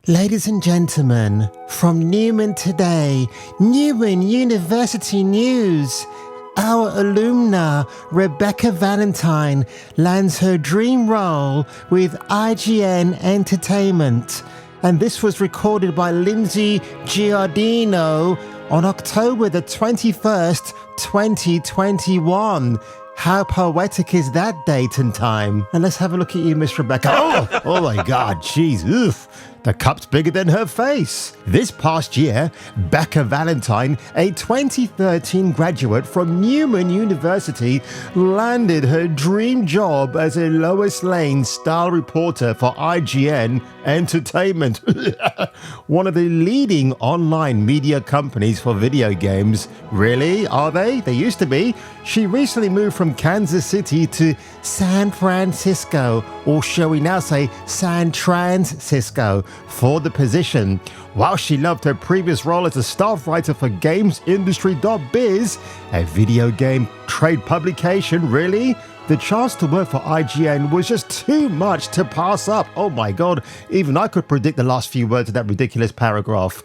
Ladies and gentlemen, from Newman today, Newman University News. Our alumna, Rebekah Valentine, lands her dream role with IGN Entertainment. And this was recorded by Lindsay Giardino on October the 21st, 2021. How poetic is that date and time? And let's have a look at you, Miss Rebekah. Oh my God, jeez, oof. The cup's bigger than her face. This past year, Becca Valentine, a 2013 graduate from Newman University, landed her dream job as a Lois Lane style reporter for IGN Entertainment, one of the leading online media companies for video games. Really? Are they? They used to be. She recently moved from Kansas City to San Francisco, or shall we now say San Transcisco, for the position. While she loved her previous role as a staff writer for GamesIndustry.biz, a video game trade publication, really? The chance to work for IGN was just too much to pass up. Oh my God, even I could predict the last few words of that ridiculous paragraph.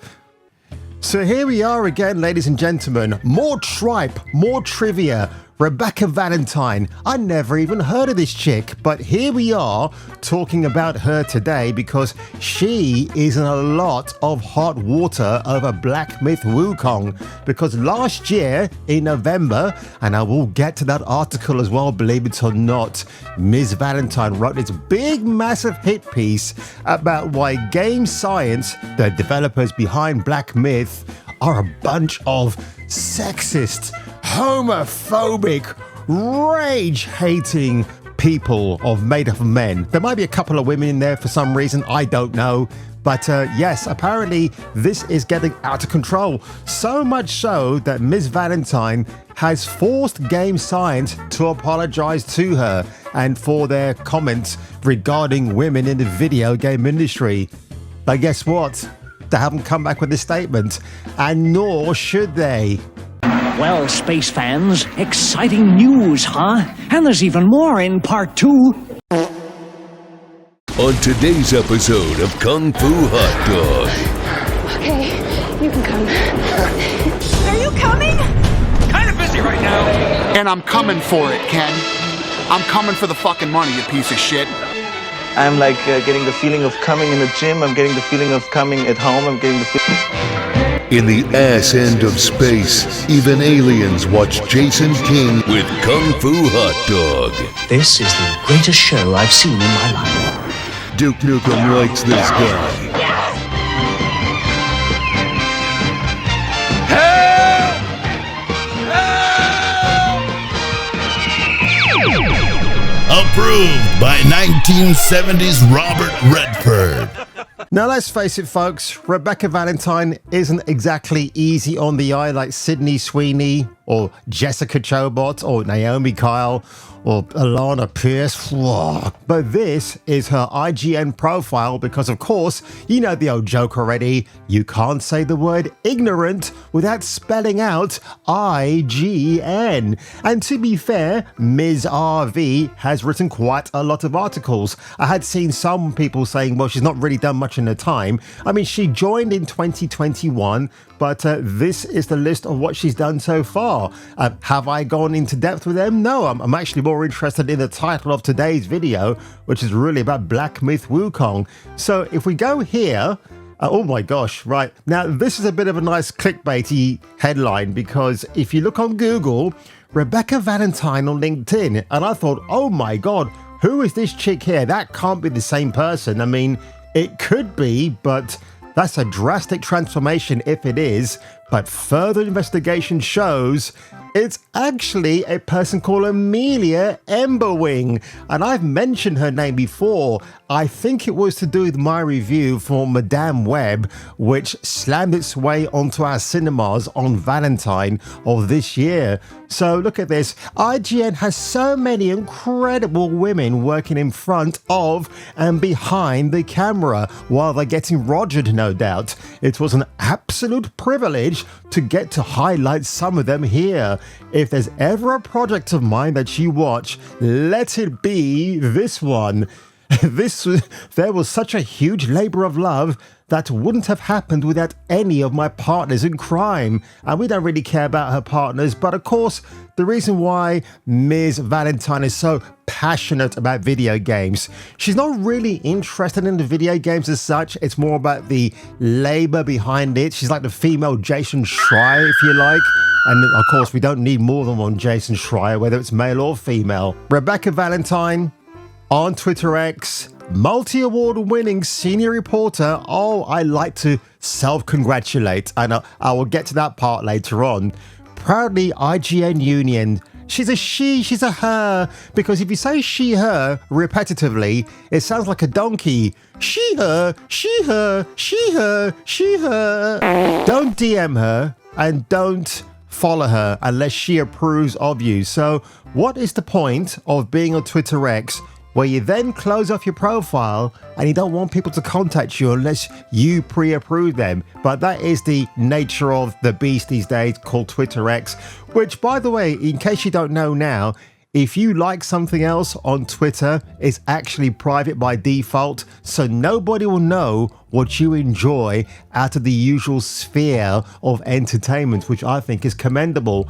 So here we are again, ladies and gentlemen. More tripe, more trivia. Rebekah Valentine. I never even heard of this chick, but here we are talking about her today because she is in a lot of hot water over Black Myth Wukong. Because last year in November, and I will get to that article as well, believe it or not, Ms. Valentine wrote this big, massive hit piece about why Game Science, the developers behind Black Myth, are a bunch of sexist, homophobic, rage-hating people made up of men. There might be a couple of women in there for some reason, I don't know. But yes, apparently this is getting out of control. So much so that Ms. Valentine has forced Game Science to apologize to her and for their comments regarding women in the video game industry. But guess what? They haven't come back with a statement, and nor should they. Well, space fans, exciting news, huh? And there's even more in part 2. On today's episode of Kung Fu Hot Dog. Okay, you can come. Are you coming? Kind of busy right now. And I'm coming for it, Ken. I'm coming for the fucking money, you piece of shit. I'm like getting the feeling of coming in the gym. I'm getting the feeling of coming at home. I'm getting the feeling. In the ass end of space, even aliens watch Jason King with Kung Fu Hot Dog. This is the greatest show I've seen in my life. Duke Nukem likes this guy. Approved by 1970s Robert Redford. Now let's face it, folks, Rebekah Valentine isn't exactly easy on the eye like Sydney Sweeney or Jessica Chobot or Naomi Kyle or Alana Pierce. But this is her IGN profile because, of course, you know the old joke already. You can't say the word ignorant without spelling out IGN. And to be fair, Ms. RV has written quite a lot of articles. I had seen some people saying, well, she's not really done much in her time. I mean, she joined in 2021, but this is the list of what she's done so far. Have I gone into depth with them? No, I'm actually more interested in the title of today's video, which is really about Black Myth Wukong. So if we go here, oh my gosh, right. Now, this is a bit of a nice clickbaity headline because if you look on Google, Rebekah Valentine on LinkedIn, and I thought, oh my God, who is this chick here? That can't be the same person. I mean, it could be, but that's a drastic transformation if it is. But further investigation shows it's actually a person called Amelia Emberwing. And I've mentioned her name before. I think it was to do with my review for Madame Web, which slammed its way onto our cinemas on Valentine of this year. So look at this. IGN has so many incredible women working in front of and behind the camera while they're getting rogered, no doubt. It was an absolute privilege to get to highlight some of them here. If there's ever a project of mine that you watch, let it be this one. There was such a huge labor of love that wouldn't have happened without any of my partners in crime. And we don't really care about her partners, but of course, the reason why Ms. Valentine is so passionate about video games, she's not really interested in the video games as such. It's more about the labor behind it. She's like the female Jason Schreier, if you like. And of course, we don't need more than one Jason Schreier, whether it's male or female. Rebekah Valentine on Twitter X, multi-award winning senior reporter. Oh, I like to self-congratulate, and I will get to that part later on. Proudly IGN Union. She's a she, she's a her, because if you say she, her repetitively, it sounds like a donkey. She, her, she, her, she, her, she, her. Don't DM her and don't follow her unless she approves of you. So what is the point of being on Twitter X where you then close off your profile and you don't want people to contact you unless you pre-approve them? But that is the nature of the beast these days called Twitter X, which, by the way, in case you don't know now, if you like something else on Twitter, it's actually private by default, so nobody will know what you enjoy out of the usual sphere of entertainment, which I think is commendable.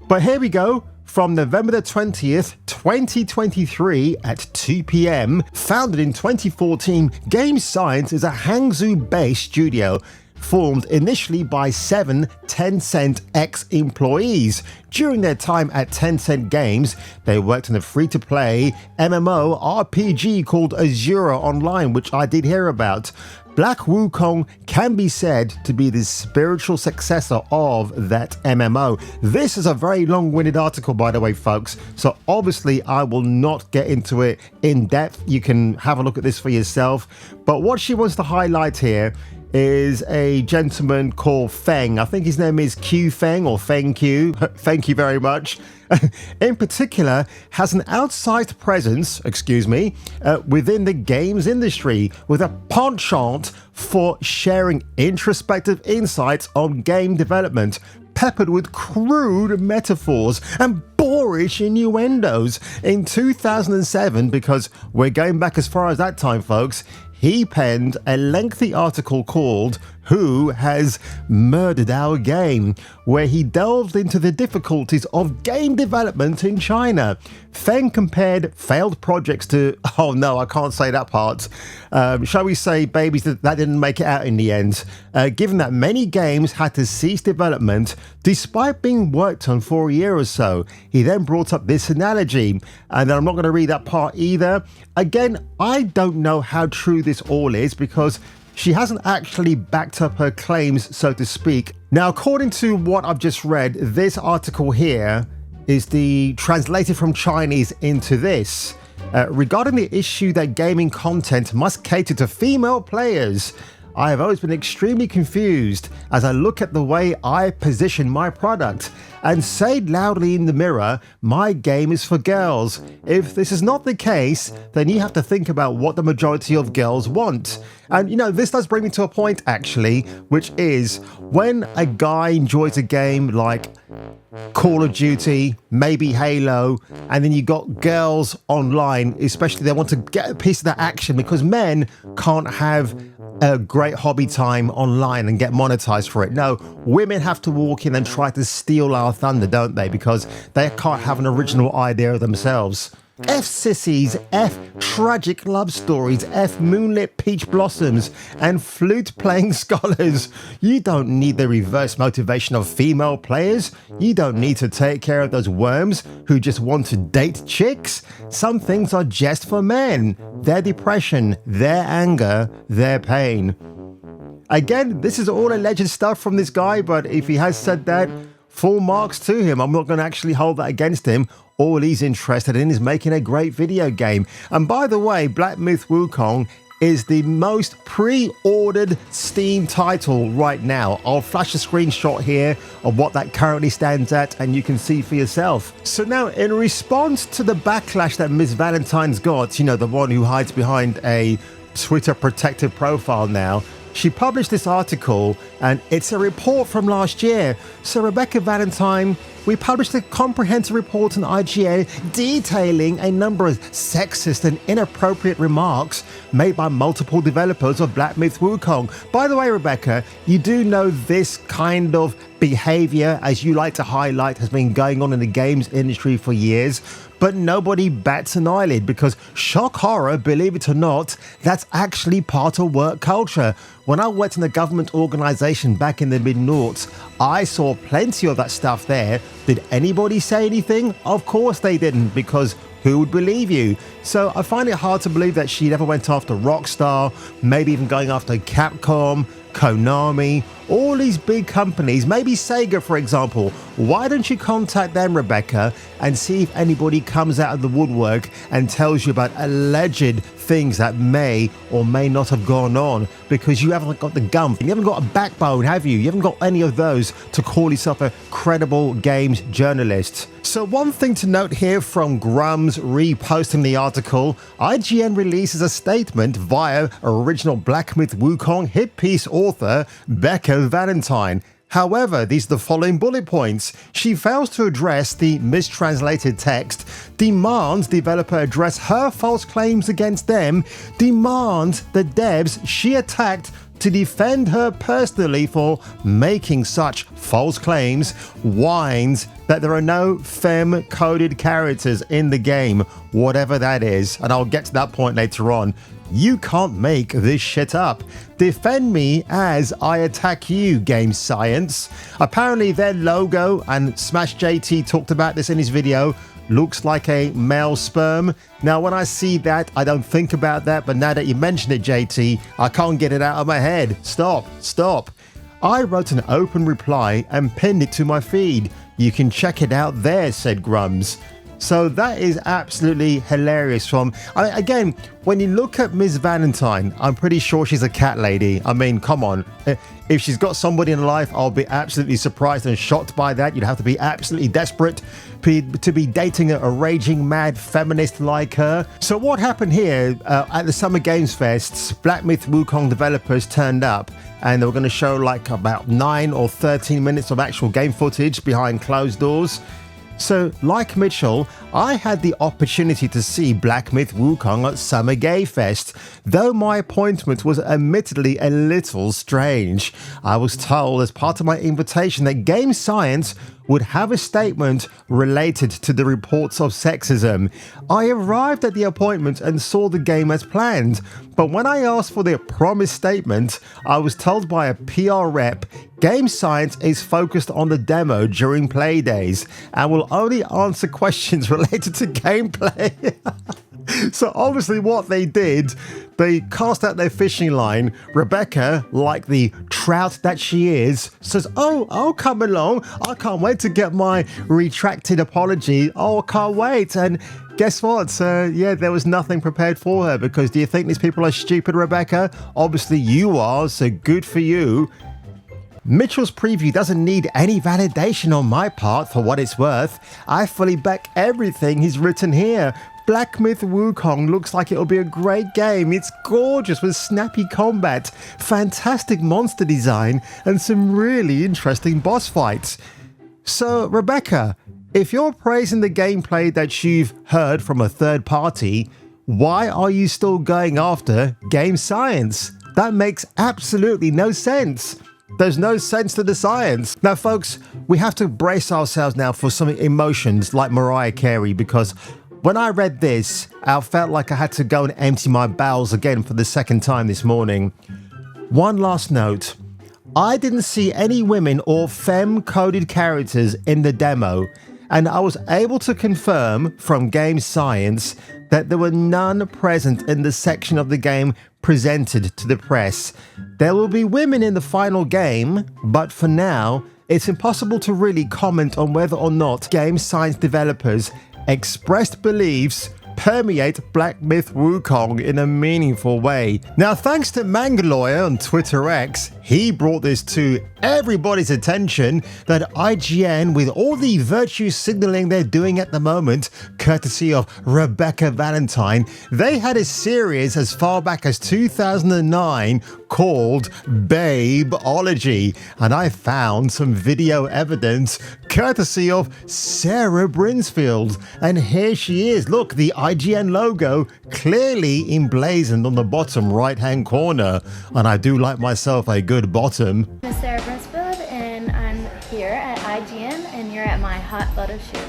But here we go. From November the 20th, 2023 at 2 p.m. Founded in 2014, Game Science is a Hangzhou-based studio formed initially by 7 Tencent ex-employees. During their time at Tencent Games, they worked on a free-to-play MMO RPG called Azura Online, which I did hear about. Black Wukong can be said to be the spiritual successor of that MMO. This is a very long-winded article, by the way, folks, so obviously I will not get into it in depth. You can have a look at this for yourself. But what she wants to highlight here is a gentleman called Feng. I think his name is Q Feng or Feng Q. Thank you very much. In particular, has an outsized presence, within the games industry with a penchant for sharing introspective insights on game development, peppered with crude metaphors and boorish innuendos. In 2007, because we're going back as far as that time, folks, he penned a lengthy article called Who Has Murdered Our Game, where he delved into the difficulties of game development in China. Feng compared failed projects to, oh no, I can't say that part, shall we say babies that didn't make it out in the end, given that many games had to cease development despite being worked on for a year or so. He then brought up this analogy, and I'm not going to read that part either. Again, I don't know how true this all is because she hasn't actually backed up her claims, so to speak. Now, according to what I've just read, this article here is the translated from Chinese into this. Regarding the issue that gaming content must cater to female players, I have always been extremely confused as I look at the way I position my product and say loudly in the mirror, my game is for girls. If this is not the case, then you have to think about what the majority of girls want. And you know, this does bring me to a point actually, which is when a guy enjoys a game like Call of Duty, maybe Halo, and then you got girls online, especially they want to get a piece of that action because men can't have a great hobby time online and get monetized for it. No, women have to walk in and try to steal our thunder, don't they? Because they can't have an original idea themselves. F sissies, F tragic love stories, F moonlit peach blossoms, and flute-playing scholars. You don't need the reverse motivation of female players. You don't need to take care of those worms who just want to date chicks. Some things are just for men. Their depression, their anger, their pain. Again, this is all alleged stuff from this guy, but if he has said that, full marks to him. I'm not going to actually hold that against him. All he's interested in is making a great video game. And by the way, Black Myth Wukong is the most pre-ordered Steam title right now. I'll flash a screenshot here of what that currently stands at and you can see for yourself. So now, in response to the backlash that Ms. Valentine's got, you know, the one who hides behind a Twitter protected profile now, she published this article and it's a report from last year. So Rebekah Valentine we published a comprehensive report on IGN detailing a number of sexist and inappropriate remarks made by multiple developers of Black Myth Wukong. By the way, Rebekah, you do know this kind of behavior, as you like to highlight, has been going on in the games industry for years, but nobody bats an eyelid because, shock horror, believe it or not, that's actually part of work culture. When I worked in a government organisation back in the mid-noughts, I saw plenty of that stuff there. Did anybody say anything? Of course they didn't, because who would believe you? So I find it hard to believe that she never went after Rockstar, maybe even going after Capcom, Konami, all these big companies, maybe Sega, for example. Why don't you contact them, Rebekah, and see if anybody comes out of the woodwork and tells you about alleged things that may or may not have gone on, because you haven't got the gump. You haven't got a backbone, have you? You haven't got any of those to call yourself a credible games journalist. So one thing to note here from Grums reposting the article, IGN releases a statement via original Black Myth Wukong hit piece author Becca Valentine. However, these are the following bullet points. She fails to address the mistranslated text, demands developer address her false claims against them, demands the devs she attacked to defend her personally for making such false claims, whines that there are no femme-coded characters in the game, whatever that is, and I'll get to that point later on. You can't make this shit up. Defend me as I attack you, Game Science. Apparently their logo, and Smash JT talked about this in his video, looks like a male sperm. Now, when I see that, I don't think about that, but now that you mention it, JT, I can't get it out of my head. Stop. I wrote an open reply and pinned it to my feed. You can check it out there, said Grums. So that is absolutely hilarious again, when you look at Ms. Valentine, I'm pretty sure she's a cat lady. I mean, come on. If she's got somebody in life, I'll be absolutely surprised and shocked by that. You'd have to be absolutely desperate to be dating a raging mad feminist like her. So what happened here at the Summer Games Fest, Black Myth Wukong developers turned up and they were going to show like about 9 or 13 minutes of actual game footage behind closed doors. So, like Mitchell, I had the opportunity to see Black Myth Wukong at Summer Gay Fest, though my appointment was admittedly a little strange. I was told as part of my invitation that Game Science would have a statement related to the reports of sexism. I arrived at the appointment and saw the game as planned, but when I asked for the promised statement, I was told by a PR rep, Game Science is focused on the demo during play days and will only answer questions related to gameplay. So obviously what they did, they cast out their fishing line. Rebekah, like the trout that she is, says, oh, I'll come along. I can't wait to get my retracted apology. Oh, I can't wait. And guess what? There was nothing prepared for her, because do you think these people are stupid, Rebekah? Obviously you are, so good for you. Mitchell's preview doesn't need any validation on my part for what it's worth. I fully back everything he's written here. Black Myth Wukong looks like it'll be a great game. It's gorgeous with snappy combat, fantastic monster design, and some really interesting boss fights. So, Rebekah, if you're praising the gameplay that you've heard from a third party, why are you still going after Game Science? That makes absolutely no sense. There's no sense to the science. Now, folks, we have to brace ourselves now for some emotions like Mariah Carey, because when I read this, I felt like I had to go and empty my bowels again for the second time this morning. One last note. I didn't see any women or femme-coded characters in the demo, and I was able to confirm from Game Science that there were none present in the section of the game presented to the press. There will be women in the final game, but for now, it's impossible to really comment on whether or not Game Science developers expressed beliefs permeate Black Myth Wukong in a meaningful way. Now, thanks to Mangaloya on Twitter X, he brought this to everybody's attention that IGN, with all the virtue signaling they're doing at the moment, courtesy of Rebekah Valentine, they had a series as far back as 2009 called Babeology, and I found some video evidence courtesy of Sarah Brinsfield, and here she is. Look, the IGN logo clearly emblazoned on the bottom right hand corner, and I do like myself a good bottom. I'm Sarah Brinsfield, and I'm here at IGN, and you're at my hot butter shoot.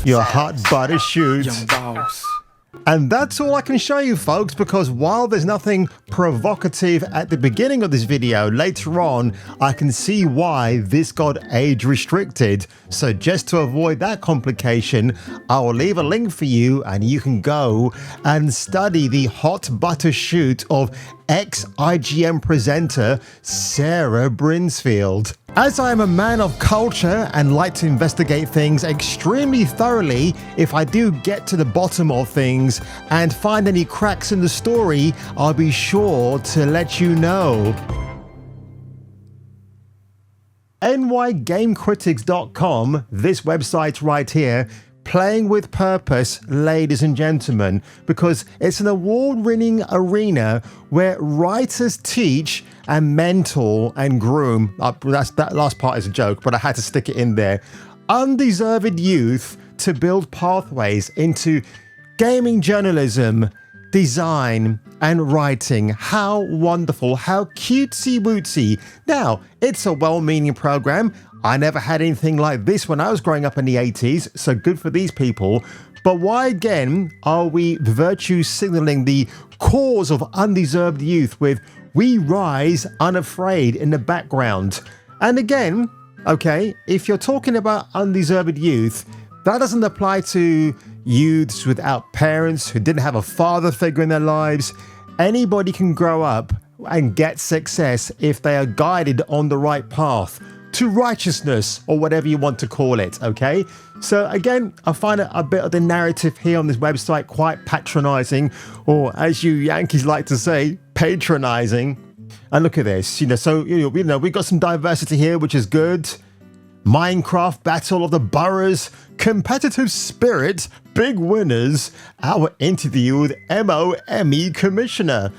Your hot butter shoot. Young boss. And that's all I can show you, folks, because while there's nothing provocative at the beginning of this video, later on I can see why this got age restricted. So just to avoid that complication, I will leave a link for you and you can go and study the hot butter shoot of ex-IGN presenter Sarah Brinsfield. As I am a man of culture and like to investigate things extremely thoroughly, if I do get to the bottom of things and find any cracks in the story, I'll be sure to let you know. nygamecritics.com, this website right here, playing with purpose, ladies and gentlemen, because it's an award-winning arena where writers teach and mentor and groom. That last part is a joke, but I had to stick it in there. Undeserved youth to build pathways into gaming journalism, design, and writing. How wonderful, how cutesy-wootsy. Now, it's a well-meaning program. I never had anything like this when I was growing up in the 80s, so good for these people. But why again are we virtue signaling the cause of undeserved youth with "We Rise Unafraid" in the background? And again, okay, if you're talking about undeserved youth, that doesn't apply to youths without parents who didn't have a father figure in their lives. Anybody can grow up and get success if they are guided on the right path to righteousness, or whatever you want to call it, okay? So again, I find a bit of the narrative here on this website quite patronizing, or as you Yankees like to say, patronizing. And look at this, so we've got some diversity here, which is good. Minecraft Battle of the Boroughs, competitive spirit, big winners, our interview with MOME Commissioner.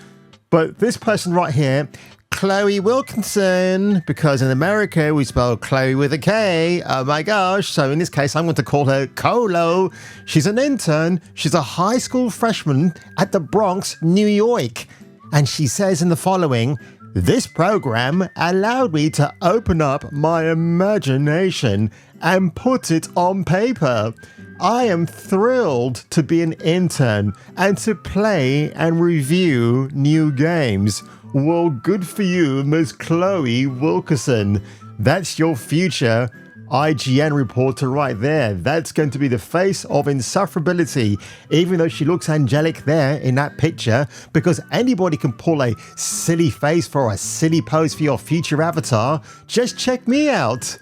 But this person right here, Chloe Wilkinson, because in America we spell Chloe with a K. Oh my gosh. So in this case, I'm going to call her Colo. She's an intern. She's a high school freshman at the Bronx, New York. And she says in the following, "This program allowed me to open up my imagination and put it on paper. I am thrilled to be an intern and to play and review new games." Well, good for you, Ms. Chloe Wilkinson. That's your future IGN reporter right there. That's going to be the face of insufferability, even though she looks angelic there in that picture, because anybody can pull a silly face for a silly pose for your future avatar. Just check me out.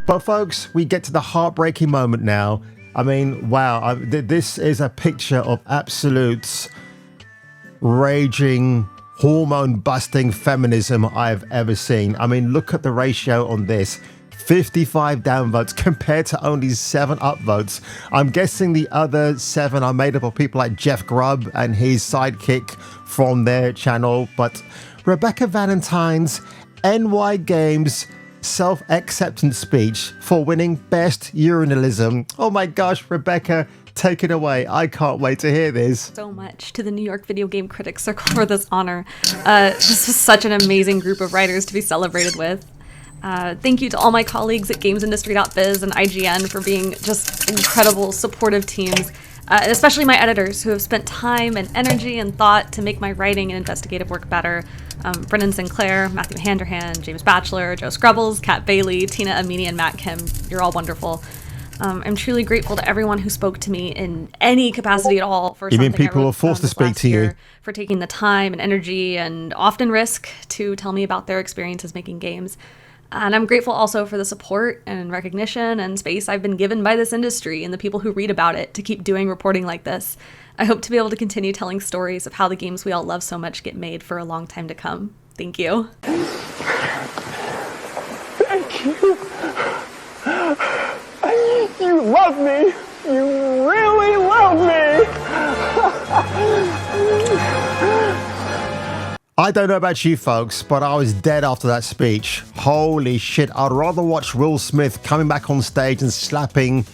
But folks, we get to the heartbreaking moment now. I mean, wow, this is a picture of absolute raging, hormone-busting feminism I've ever seen. I mean, look at the ratio on this. 55 downvotes compared to only 7 upvotes. I'm guessing the other 7 are made up of people like Jeff Grubb and his sidekick from their channel. But Rebekah Valentine's NY Games self-acceptance speech for winning Best Urinalism. Oh my gosh, Rebekah, take it away. I can't wait to hear this. So much to the New York Video Game Critics Circle for this honor. This was such an amazing group of writers to be celebrated with. Thank you to all my colleagues at GamesIndustry.biz and IGN for being just incredible, supportive teams, and especially my editors who have spent time and energy and thought to make my writing and investigative work better. Brennan Sinclair, Matthew Handerhan, James Batchelor, Joe Scrubbles, Kat Bailey, Tina Amini, and Matt Kim. You're all wonderful. I'm truly grateful to everyone who spoke to me in any capacity at all for something. You mean people were forced to speak to you? For taking the time and energy and often risk to tell me about their experiences making games. And I'm grateful also for the support and recognition and space I've been given by this industry and the people who read about it to keep doing reporting like this. I hope to be able to continue telling stories of how the games we all love so much get made for a long time to come. Thank you. Thank you. You love me. You really love me. I don't know about you folks, but I was dead after that speech. Holy shit, I'd rather watch Will Smith coming back on stage and slapping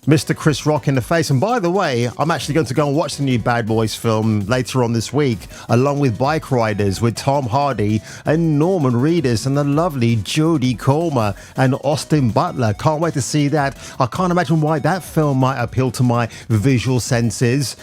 Mr. Chris Rock in the face. And by the way, I'm actually going to go and watch the new Bad Boys film later on this week, along with Bike Riders with Tom Hardy and Norman Reedus and the lovely Jodie Comer and Austin Butler. Can't wait to see that. I can't imagine why that film might appeal to my visual senses.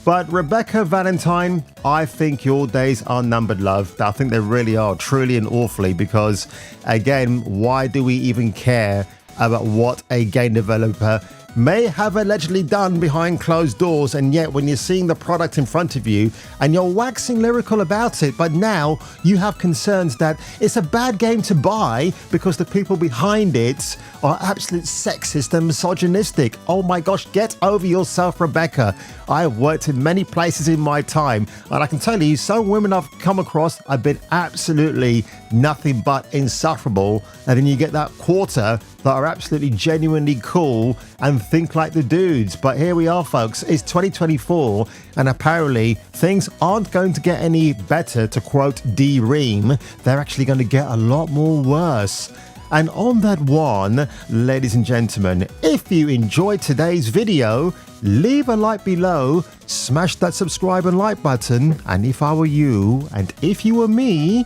But Rebekah Valentine, I think your days are numbered, love. I think they really are, truly and awfully, because, again, why do we even care about what a game developer may have allegedly done behind closed doors? And yet when you're seeing the product in front of you and you're waxing lyrical about it, but now you have concerns that it's a bad game to buy because the people behind it are absolute sexist and misogynistic. Oh my gosh, get over yourself, Rebekah. I've worked in many places in my time, and I can tell you, some women I've come across have been absolutely nothing but insufferable. And then you get that quarter that are absolutely genuinely cool and think like the dudes. But here we are, folks. It's 2024, and apparently things aren't going to get any better, to quote D. Ream. They're actually going to get a lot more worse. And on that one, ladies and gentlemen, if you enjoyed today's video, leave a like below, smash that subscribe and like button, and if I were you, and if you were me,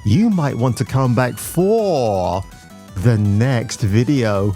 you might want to come back for the next video.